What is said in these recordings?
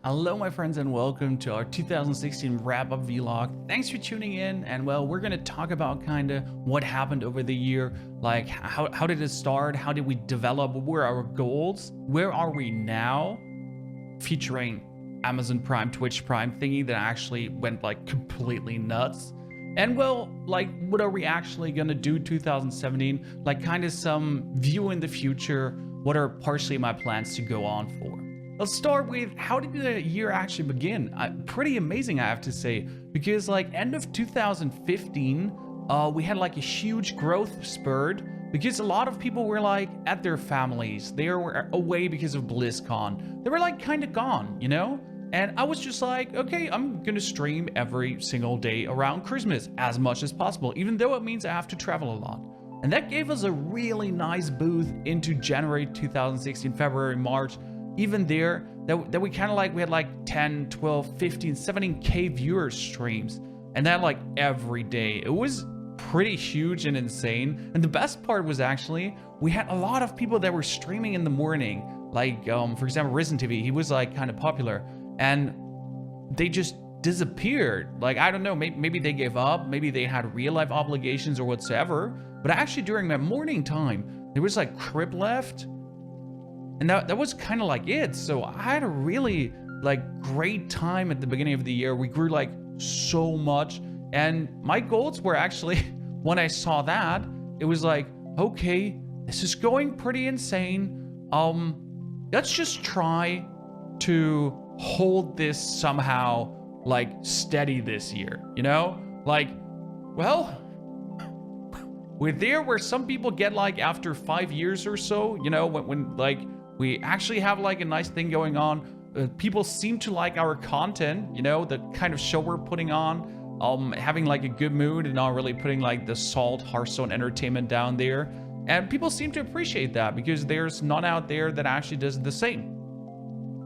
Hello my friends and welcome to our 2016 wrap-up vlog. Thanks for tuning in, and well, we're gonna talk about kind of what happened over the year, like how did it start, how did we develop, what were our goals, where are we now, featuring Amazon Prime, Twitch Prime thingy that actually went like completely nuts. And well, like what are we actually gonna do 2017, like kind of some view in the future, what are partially my plans to go on for. Let's start with how did the year actually begin? Pretty amazing, I have to say, because like end of 2015, we had like a huge growth spurt because a lot of people were like at their families. They were away because of BlizzCon. They were like kind of gone, you know? And I was just like, okay, I'm gonna stream every single day around Christmas as much as possible, even though it means I have to travel a lot. And that gave us a really nice boost into January 2016, February, March. Even there, that we kind of like, we had like 10, 12, 15, 17K viewers streams. And that like every day. It was pretty huge and insane. And the best part was actually, we had a lot of people that were streaming in the morning. Like, for example, Risen TV, he was like kind of popular. And they just disappeared. Like, I don't know, maybe they gave up. Maybe they had real life obligations or whatsoever. But actually during that morning time, there was like Crip left. And that was kind of like it. So I had a really like great time at the beginning of the year. We grew like so much. And my goals were actually, when I saw that, it was like, okay, this is going pretty insane. Let's just try to hold this somehow like steady this year, you know? Like, well, we're there where some people get like after 5 years or so, you know, when like, we actually have like a nice thing going on. People seem to like our content, you know, the kind of show we're putting on, having like a good mood and not really putting like the salt Hearthstone entertainment down there. And people seem to appreciate that because there's none out there that actually does the same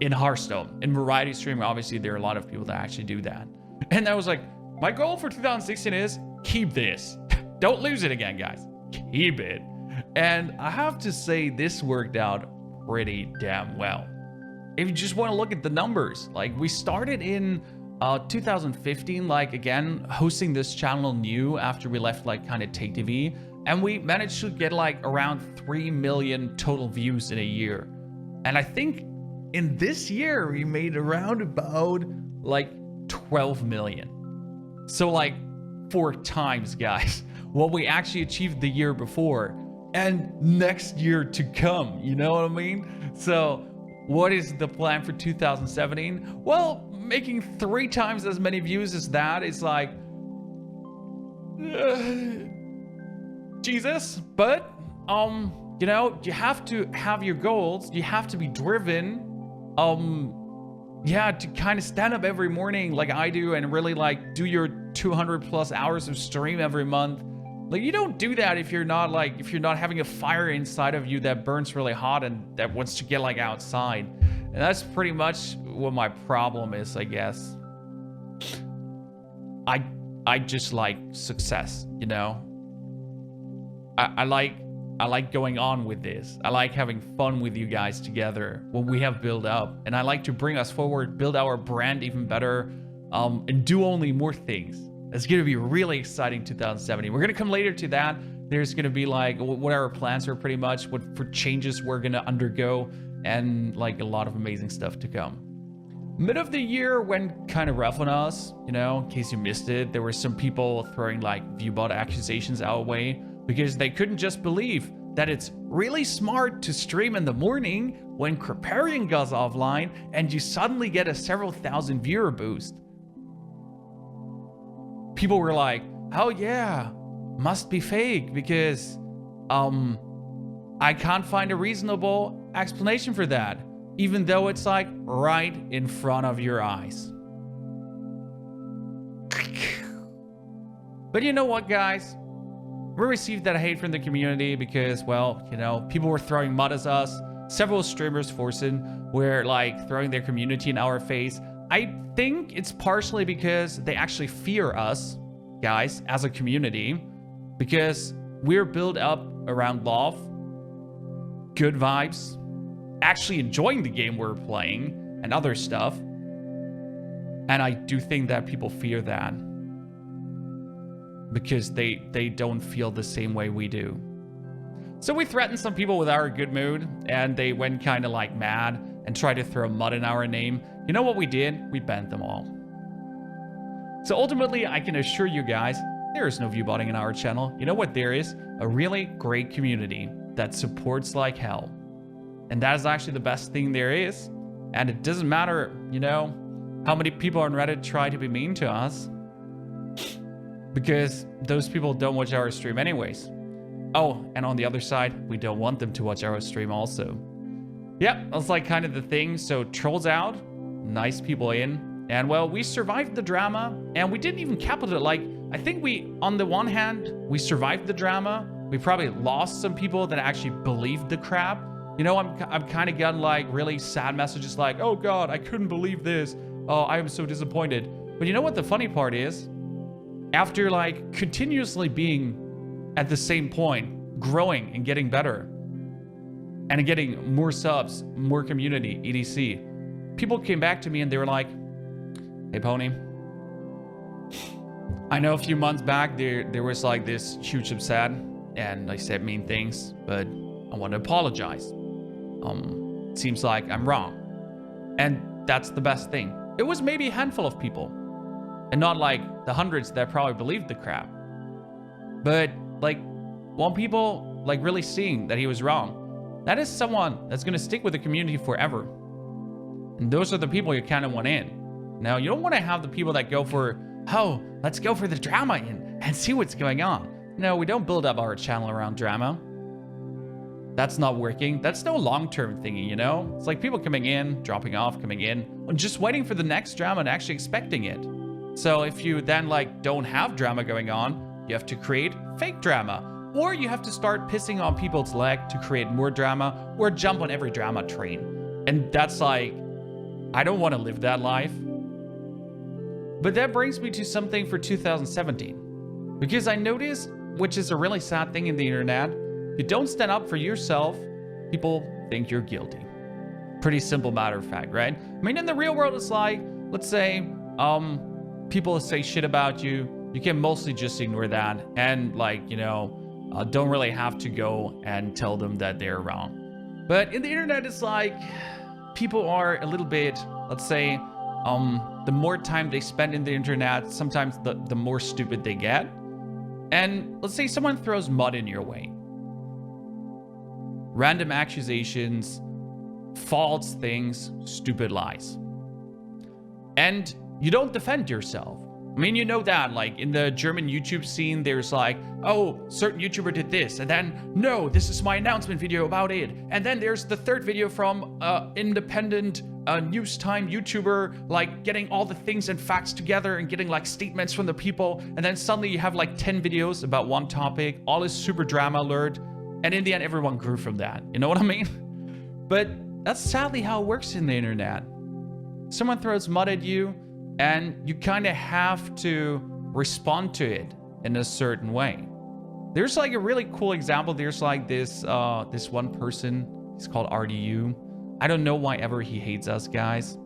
in Hearthstone. In variety streaming, obviously there are a lot of people that actually do that. And I was like, my goal for 2016 is keep this. Don't lose it again, guys. Keep it. And I have to say this worked out pretty damn well. If you just want to look at the numbers, like we started in 2015, like again, hosting this channel new after we left like kind of Take TV, and we managed to get like around 3 million total views in a year. And I think in this year, we made around about like 12 million. So like 4 times, guys, what we actually achieved the year before. And next year to come, you know what I mean? So what is the plan for 2017? Well, making 3 times as many views as that is like Jesus. But you know, you have to have your goals, you have to be driven, yeah, to kind of stand up every morning like I do and really like do your 200+ hours of stream every month. Like, you don't do that if you're not having a fire inside of you that burns really hot and that wants to get like outside. And that's pretty much what my problem is, I guess. I just like success, you know? I like going on with this. I like having fun with you guys together, what we have built up. And I like to bring us forward, build our brand even better, and do only more things. It's going to be really exciting 2017. We're going to come later to that. There's going to be like what our plans are pretty much, what for changes we're going to undergo, and like a lot of amazing stuff to come. Mid of the year went kind of rough on us, you know, in case you missed it. There were some people throwing like viewbot accusations our way because they couldn't just believe that it's really smart to stream in the morning when Kripparrian goes offline and you suddenly get a several thousand viewer boost. People were like, oh yeah, must be fake because I can't find a reasonable explanation for that, even though it's like right in front of your eyes. But you know what, guys? We received that hate from the community because, well, you know, people were throwing mud at us. Several streamers, Forsen, were like throwing their community in our face. I think it's partially because they actually fear us, guys, as a community, because we're built up around love, good vibes, actually enjoying the game we're playing, and other stuff. And I do think that people fear that because they don't feel the same way we do. So we threatened some people with our good mood, and they went kind of like mad and tried to throw mud in our name. You know what we did? We banned them all. So ultimately, I can assure you guys, there is no viewbotting in our channel. You know what there is? A really great community that supports like hell. And that is actually the best thing there is. And it doesn't matter, you know, how many people on Reddit try to be mean to us, because those people don't watch our stream anyways. Oh, and on the other side, we don't want them to watch our stream also. Yep, that's like kind of the thing. So trolls out, nice people in. And well, we survived the drama, and we didn't even capital. Like, I think we, on the one hand, we survived the drama. We probably lost some people that actually believed the crap. You know, I'm kind of gotten like really sad messages like, oh God, I couldn't believe this. Oh, I am so disappointed. But you know what the funny part is? After like continuously being at the same point, growing and getting better, and getting more subs, more community, etc. People came back to me and they were like, hey Pony, I know a few months back there was like this huge upset and I said mean things, but I want to apologize. Seems like I'm wrong. And that's the best thing. It was maybe a handful of people and not like the hundreds that probably believed the crap. But like, one people like really seeing that he was wrong, that is someone that's going to stick with the community forever. And those are the people you kind of want in. Now, you don't want to have the people that go for, oh, let's go for the drama in and see what's going on. No, we don't build up our channel around drama. That's not working. That's no long-term thingy, you know? It's like people coming in, dropping off, coming in, and just waiting for the next drama and actually expecting it. So if you then like don't have drama going on, you have to create fake drama, or you have to start pissing on people's leg to create more drama, or jump on every drama train. And that's like, I don't want to live that life. But that brings me to something for 2017. Because I noticed, which is a really sad thing in the internet, if you don't stand up for yourself, people think you're guilty. Pretty simple matter of fact, right? I mean, in the real world, it's like, let's say, people say shit about you. You can mostly just ignore that and like, you know, don't really have to go and tell them that they're wrong. But in the internet, it's like people are a little bit, let's say, the more time they spend in the internet, sometimes the more stupid they get. And let's say someone throws mud in your way. Random accusations, false things, stupid lies. And you don't defend yourself. I mean, you know that, like, in the German YouTube scene, there's like, oh, certain YouTuber did this, and then, no, this is my announcement video about it. And then there's the third video from independent news time YouTuber, like, getting all the things and facts together and getting, like, statements from the people. And then suddenly you have, like, 10 videos about one topic, all is super drama alert. And in the end, everyone grew from that. You know what I mean? But that's sadly how it works in the internet. Someone throws mud at you, and you kind of have to respond to it in a certain way. There's like a really cool example. There's like this one person, he's called RDU. I don't know why ever he hates us guys.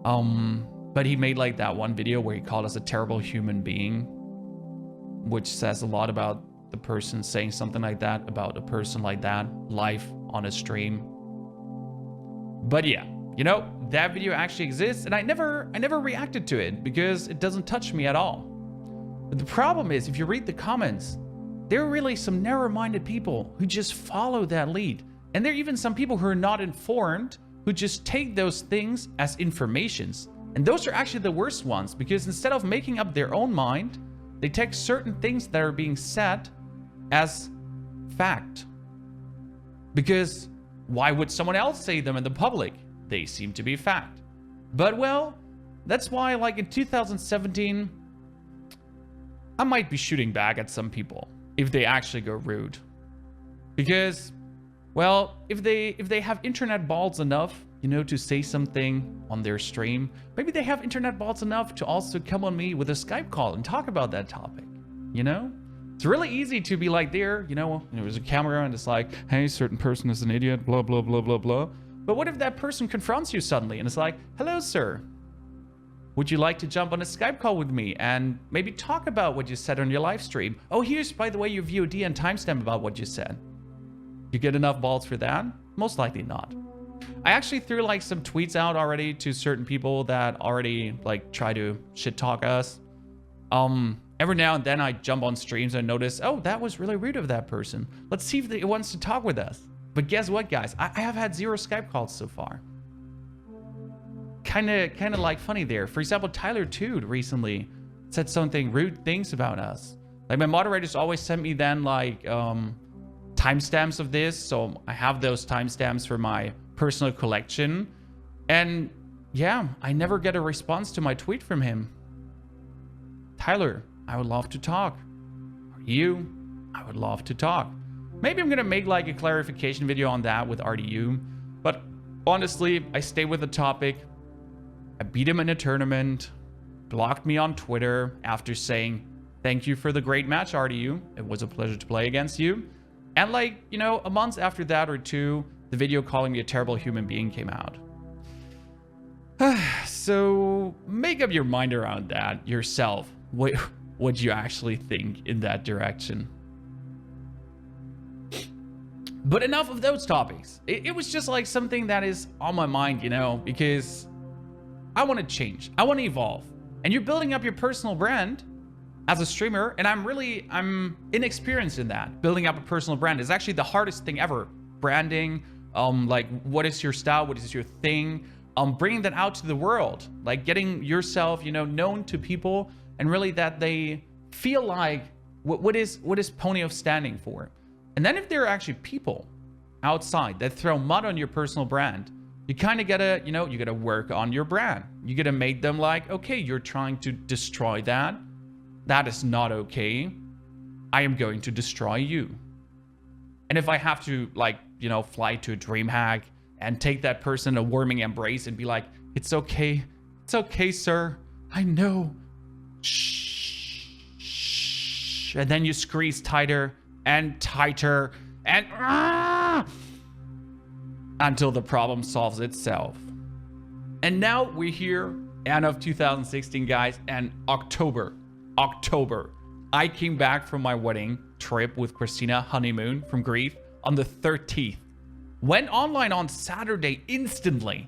But he made like that one video where he called us a terrible human being, which says a lot about the person saying something like that about a person like that live on a stream. But yeah, you know, that video actually exists, and I never reacted to it because it doesn't touch me at all. But the problem is, if you read the comments, there are really some narrow-minded people who just follow that lead. And there are even some people who are not informed, who just take those things as informations. And those are actually the worst ones, because instead of making up their own mind, they take certain things that are being said as fact. Because why would someone else say them in the public? They seem to be fact. But well, that's why like in 2017, I might be shooting back at some people if they actually go rude. Because, well, if they have internet balls enough, you know, to say something on their stream, maybe they have internet balls enough to also come on me with a Skype call and talk about that topic, you know? It's really easy to be like there, you know, there's a camera and it's like, hey, certain person is an idiot, blah, blah, blah, blah, blah. But what if that person confronts you suddenly and it's like, hello, sir. Would you like to jump on a Skype call with me and maybe talk about what you said on your live stream? Oh, here's, by the way, your VOD and timestamp about what you said. You get enough balls for that? Most likely not. I actually threw like some tweets out already to certain people that already like try to shit talk us. Every now and then I jump on streams and notice, oh, that was really rude of that person. Let's see if it wants to talk with us. But guess what, guys? I have had 0 Skype calls so far. Kind of like funny there. For example, Tyler Tood recently said something rude things about us. Like my moderators always sent me then like timestamps of this, so I have those timestamps for my personal collection. And yeah, I never get a response to my tweet from him. Tyler, I would love to talk. RDU, I would love to talk. Maybe I'm gonna make like a clarification video on that with RDU, but honestly, I stay with the topic. I beat him in a tournament, blocked me on Twitter after saying, thank you for the great match, RDU. It was a pleasure to play against you. And like, you know, a month after that or two, the video calling me a terrible human being came out. So make up your mind around that yourself. What you actually think in that direction. But enough of those topics. It was just like something that is on my mind, you know, because I want to change. I want to evolve. And you're building up your personal brand as a streamer, and I'm inexperienced in that. Building up a personal brand is actually the hardest thing ever. Branding, like what is your style, what is your thing, bringing that out to the world, like getting yourself, you know, known to people, and really that they feel like what is Ponyo standing for. And then if there are actually people outside that throw mud on your personal brand, you kind of gotta, you know, you gotta work on your brand. You gotta make them like, okay, you're trying to destroy that. That is not okay. I am going to destroy you. And if I have to, like, you know, fly to a DreamHack and take that person a warming embrace and be like, it's okay, sir. I know. Shh. And then you squeeze tighter and tighter and until the problem solves itself. And now we're here, end of 2016, guys, and October. I came back from my wedding trip with Christina honeymoon from Greece on the 13th. Went online on Saturday instantly.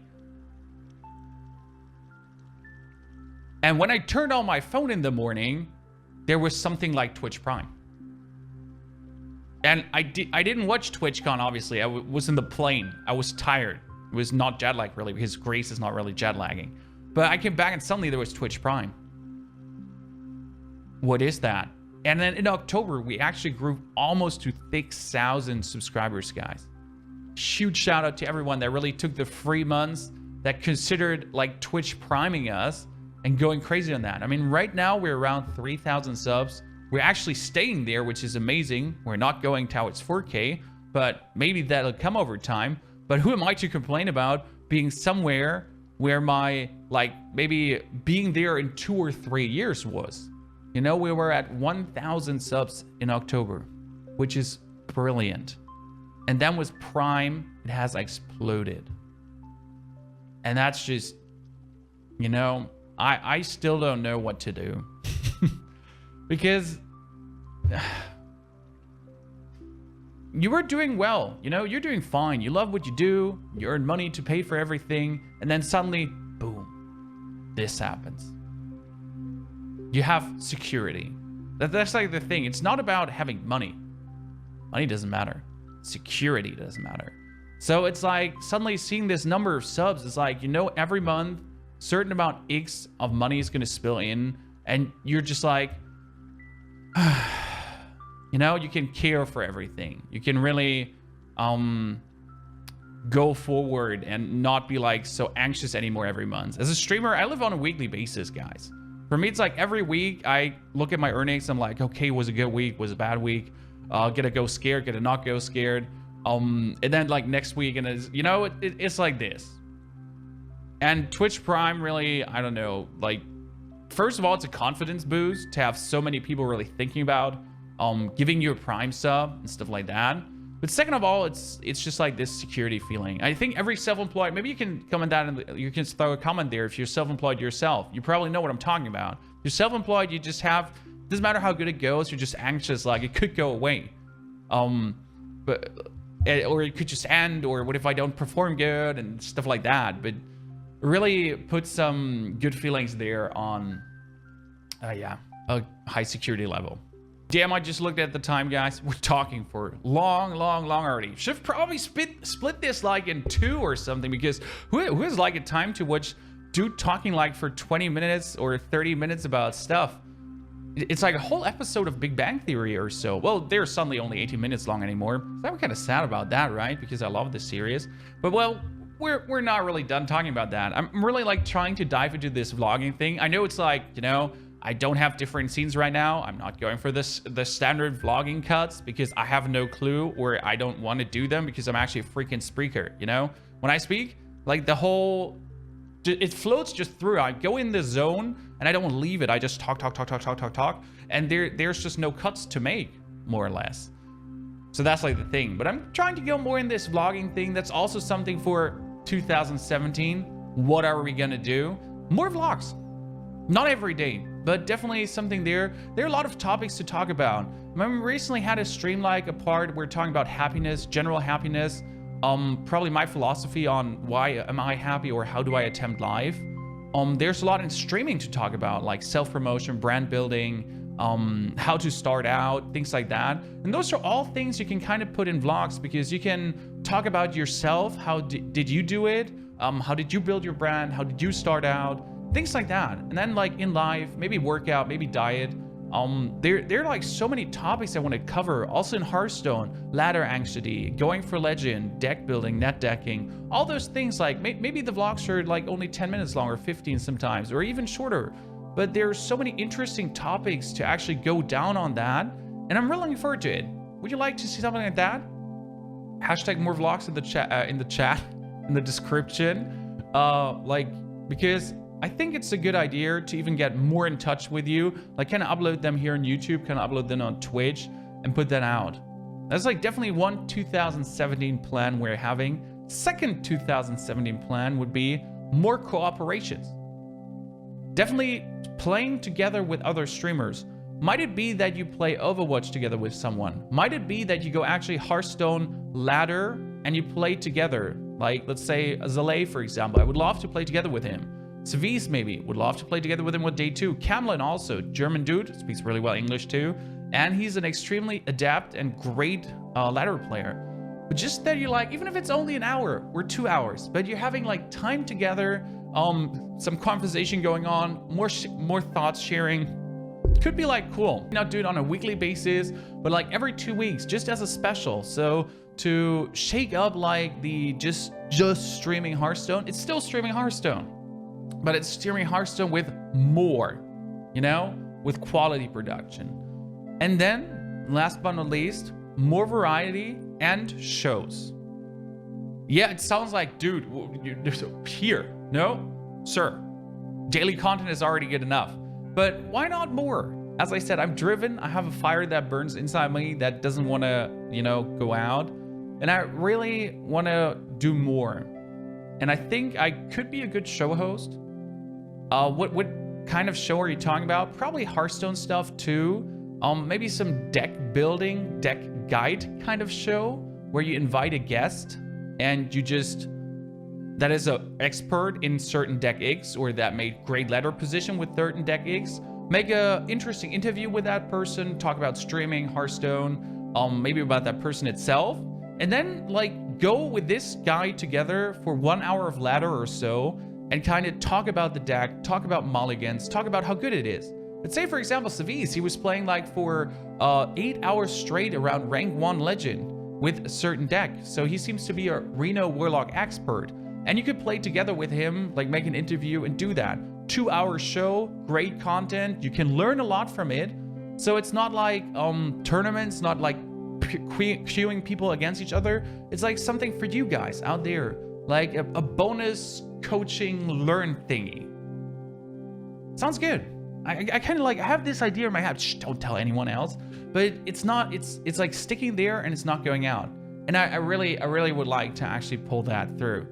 And when I turned on my phone in the morning, there was something like Twitch Prime. And I didn't watch TwitchCon, obviously. I was in the plane. I was tired. It was not jet lag, really, because Greece is not really jet lagging. But I came back and suddenly there was Twitch Prime. What is that? And then in October, we actually grew almost to 6,000 subscribers, guys. Huge shout out to everyone that really took the free months, that considered like Twitch priming us and going crazy on that. I mean, right now we're around 3,000 subs. We're actually staying there, which is amazing. We're not going towards 4K, but maybe that'll come over time. But who am I to complain about being somewhere where my, like, maybe being there in 2 or 3 years was? You know, we were at 1,000 subs in October, which is brilliant. And then with Prime, it has exploded. And that's just, you know, I still don't know what to do. Because you were doing well, you know, you're doing fine. You love what you do, you earn money to pay for everything, and then suddenly, boom, this happens. You have security. That's like the thing. It's not about having money. Money doesn't matter. Security doesn't matter. So it's like suddenly seeing this number of subs, it's like, you know, every month, certain amount X of money is going to spill in, and you're just like, you know, you can care for everything. You can really go forward and not be like so anxious anymore every month. As a streamer, I live on a weekly basis, guys. For me, it's like every week I look at my earnings. I'm like, okay, was a good week? Was a bad week? Get a go scared? Get a not go scared? And then like next week, and it's, you know, it's like this. And Twitch Prime really, I don't know, like, first of all, it's a confidence boost to have so many people really thinking about giving you a Prime sub and stuff like that. But second of all, it's just like this security feeling. I think every self-employed, maybe you can comment that and you can throw a comment there if you're self-employed yourself. You probably know what I'm talking about. You're self-employed, you just have, doesn't matter how good it goes, you're just anxious, like it could go away. Or it could just end, or what if I don't perform good and stuff like that. But really put some good feelings there on, yeah, a high security level. Damn, I just looked at the time, guys. We're talking for long already. Should have probably split this like in 2 or something, because who has like a time to watch dude talking like for 20 minutes or 30 minutes about stuff? It's like a whole episode of Big Bang Theory or so. Well, they're suddenly only 18 minutes long anymore. So I'm kind of sad about that, right? Because I love this series. But well, we're not really done talking about that. I'm really like trying to dive into this vlogging thing. I know it's like, you know, I don't have different scenes right now. I'm not going for the standard vlogging cuts because I have no clue, or I don't want to do them because I'm actually a freaking speaker, you know? When I speak, like the whole, it floats just through. I go in the zone and I don't leave it. I just talk. And there's just no cuts to make, more or less. So that's like the thing. But I'm trying to go more in this vlogging thing. That's also something for 2017. What are we gonna do? More vlogs. Not every day, but definitely something there. There are a lot of topics to talk about. Remember, we recently had a stream like a part where we're talking about happiness, general happiness. Probably my philosophy on why am I happy, or how do I attempt life. There's a lot in streaming to talk about, like self-promotion, brand building, how to start out, things like that. And those are all things you can kind of put in vlogs, because you can talk about yourself. How did you do it? How did you build your brand? How did you start out? Things like that. And then like in life, maybe workout, maybe diet. There are like so many topics I want to cover. Also in Hearthstone, ladder anxiety, going for legend, deck building, net decking, all those things. Like maybe the vlogs are like only 10 minutes long, or 15 sometimes, or even shorter. But there are so many interesting topics to actually go down on that. And I'm really looking forward to it. Would you like to see something like that? Hashtag more vlogs in the chat, in the description. Because I think it's a good idea to even get more in touch with you. Like, kind of upload them here on YouTube, kind of upload them on Twitch, and put that out. That's like definitely one 2017 plan we're having. Second 2017 plan would be more cooperations. Definitely playing together with other streamers. Might it be that you play Overwatch together with someone? Might it be that you go actually Hearthstone ladder and you play together? Like, let's say Zalay, for example. I would love to play together with him. Savis maybe, would love to play together with him with day 2. Camlin also, German dude, speaks really well English too. And he's an extremely adept and great ladder player. But just that you like, even if it's only an hour or 2 hours, but you're having like time together, some conversation going on, more thoughts sharing, could be like cool. Not do it on a weekly basis, but like every 2 weeks, just as a special. So to shake up like the just streaming Hearthstone, it's still streaming Hearthstone. But it's streaming Hearthstone with more, you know, with quality production. And then, last but not least, more variety and shows. Yeah, it sounds like, dude, here. No, sir. Daily content is already good enough. But why not more? As I said, I'm driven. I have a fire that burns inside me that doesn't want to, you know, go out. And I really want to do more. And I think I could be a good show host. What kind of show are you talking about? Probably Hearthstone stuff too. Maybe some deck building, deck guide kind of show where you invite a guest and you just, that is an expert in certain deck X, or that made great ladder position with certain deck X. Make a interesting interview with that person, talk about streaming Hearthstone, maybe about that person itself. And then like go with this guy together for 1 hour of ladder or so, and kind of talk about the deck, talk about mulligans, talk about how good it is. Let's say, for example, Savis, he was playing like for 8 hours straight around rank 1 legend with a certain deck. So he seems to be a Reno Warlock expert. And you could play together with him, like make an interview and do that. 2 hour show, great content. You can learn a lot from it. So it's not like tournaments, not like queuing people against each other. It's like something for you guys out there. Like a bonus coaching learn thingy. Sounds good. I kind of like, I have this idea in my head. Shh, don't tell anyone else. But it's not, it's like sticking there and it's not going out. And I really would like to actually pull that through.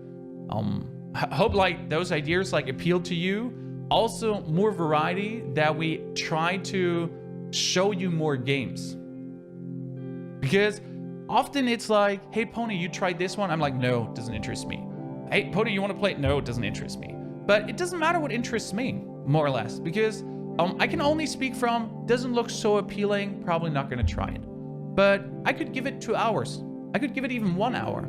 Hope like those ideas like appeal to you. Also more variety, that we try to show you more games. Because often it's like, hey Pony, you tried this one? I'm like, no, it doesn't interest me. Hey Pony, you want to play it? No, it doesn't interest me. But it doesn't matter what interests me, more or less, because I can only speak from, doesn't look so appealing, probably not going to try it. But I could give it 2 hours. I could give it even 1 hour.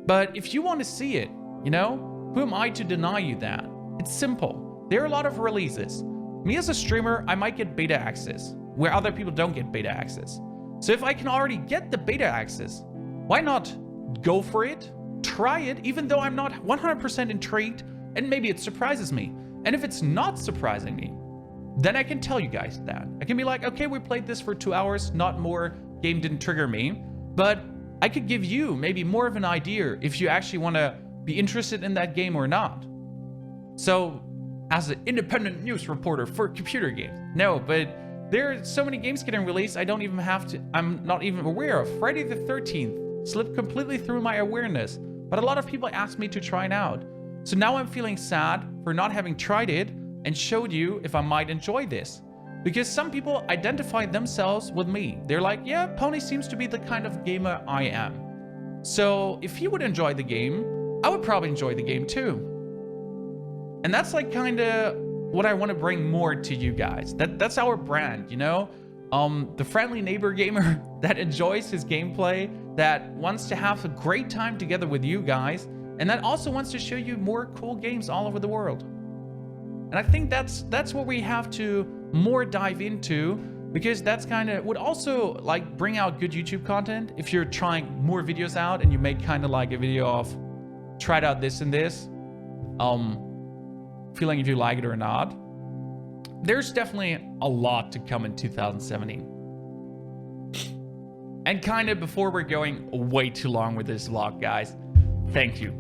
But if you want to see it, you know, who am I to deny you that? It's simple. There are a lot of releases. Me as a streamer, I might get beta access, where other people don't get beta access. So if I can already get the beta access, why not go for it, try it, even though I'm not 100% intrigued, and maybe it surprises me. And if it's not surprising me, then I can tell you guys that. I can be like, okay, we played this for 2 hours, not more, game didn't trigger me, but I could give you maybe more of an idea if you actually want to be interested in that game or not. So, as an independent news reporter for computer games, no, but there are so many games getting released, I'm not even aware of. Friday the 13th slipped completely through my awareness, but a lot of people asked me to try it out. So now I'm feeling sad for not having tried it and showed you if I might enjoy this. Because some people identify themselves with me. They're like, yeah, Pony seems to be the kind of gamer I am. So if you would enjoy the game, I would probably enjoy the game too. And that's like kind of what I want to bring more to you guys. That's our brand, you know? The friendly neighbor gamer that enjoys his gameplay, that wants to have a great time together with you guys, and that also wants to show you more cool games all over the world. And I think that's what we have to more dive into, because that's kind of would also like bring out good YouTube content. If you're trying more videos out and you make kind of like a video of tried out this and this, feeling if you like it or not. There's definitely a lot to come in 2017. And kind of before we're going way too long with this vlog, guys, thank you.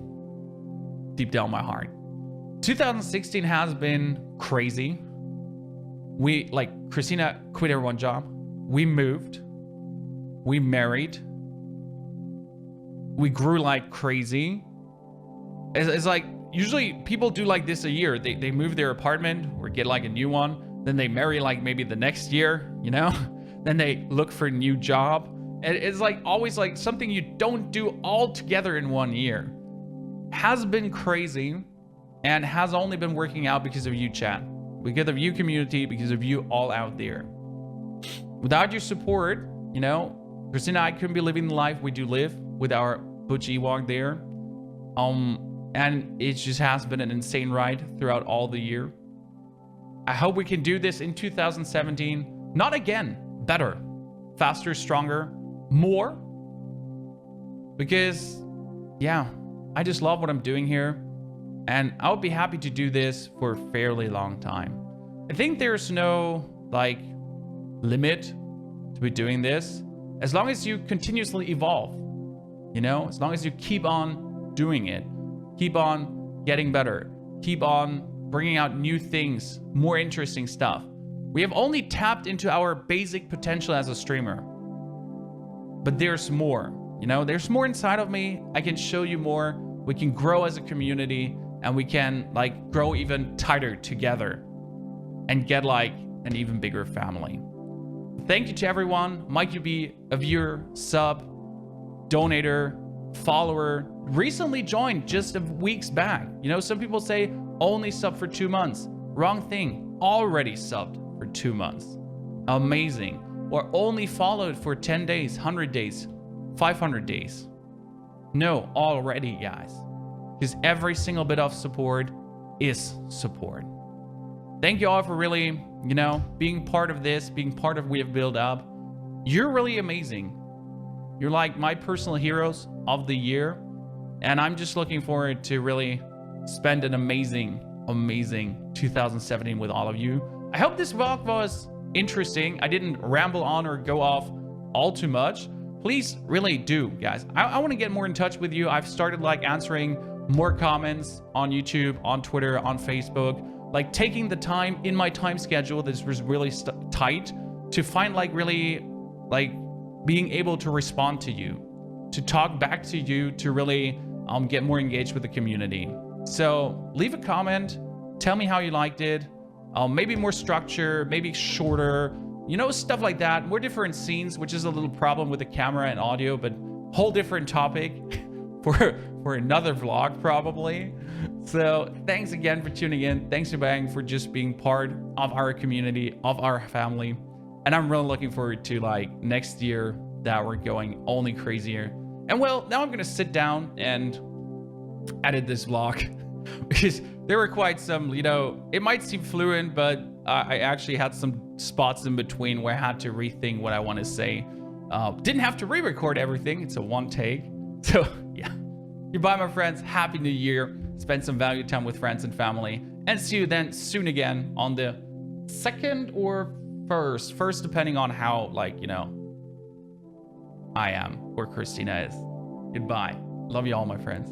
Deep down my heart. 2016 has been crazy. We, like, Christina quit her one job. We moved. We married. We grew like crazy. It's like, usually people do like this a year. They move their apartment or get like a new one. Then they marry like maybe the next year, you know? Then they look for a new job. And it's like always like something you don't do all together in 1 year. Has been crazy and has only been working out because of you, chat. Because of you, community, because of you all out there. Without your support, you know, Christina and I couldn't be living the life we do live with our Butch Ewok there. And it just has been an insane ride throughout all the year. I hope we can do this in 2017. Not again, better, faster, stronger, more. Because, yeah, I just love what I'm doing here. And I would be happy to do this for a fairly long time. I think there's no, like, limit to be doing this. As long as you continuously evolve, you know? As long as you keep on doing it. Keep on getting better. Keep on bringing out new things, more interesting stuff. We have only tapped into our basic potential as a streamer. But there's more, you know? There's more inside of me. I can show you more. We can grow as a community, and we can like grow even tighter together and get like an even bigger family. Thank you to everyone. Might you be a viewer, sub, donator, follower, recently joined just weeks back. You know, some people say only sub for 2 months. Wrong thing. Already subbed for 2 months. Amazing. Or only followed for 10 days, 100 days, 500 days. No, already, guys. Because every single bit of support is support. Thank you all for really, you know, being part of this, being part of what we have built up. You're really amazing. You're like my personal heroes of the year. And I'm just looking forward to really spend an amazing, amazing 2017 with all of you. I hope this vlog was interesting. I didn't ramble on or go off all too much. Please really do, guys. I want to get more in touch with you. I've started like answering more comments on YouTube, on Twitter, on Facebook, like taking the time in my time schedule that was really tight to find like really like being able to respond to you, to talk back to you, to really get more engaged with the community. So leave a comment, tell me how you liked it. Maybe more structure, maybe shorter, you know, stuff like that. More different scenes, which is a little problem with the camera and audio, but whole different topic for another vlog probably. So thanks again for tuning in. Thanks to Bang for just being part of our community, of our family. And I'm really looking forward to like next year that we're going only crazier. And well, now I'm gonna sit down and edit this vlog because there were quite some, you know, it might seem fluent, but I actually had some spots in between where I had to rethink what I want to say. Didn't have to re-record everything. It's a one take. So yeah, goodbye, my friends. Happy New Year. Spend some value time with friends and family, and see you then soon again on the 2nd or 1st, depending on how, like, you know, I am or Christina is. Goodbye. Love you all, my friends.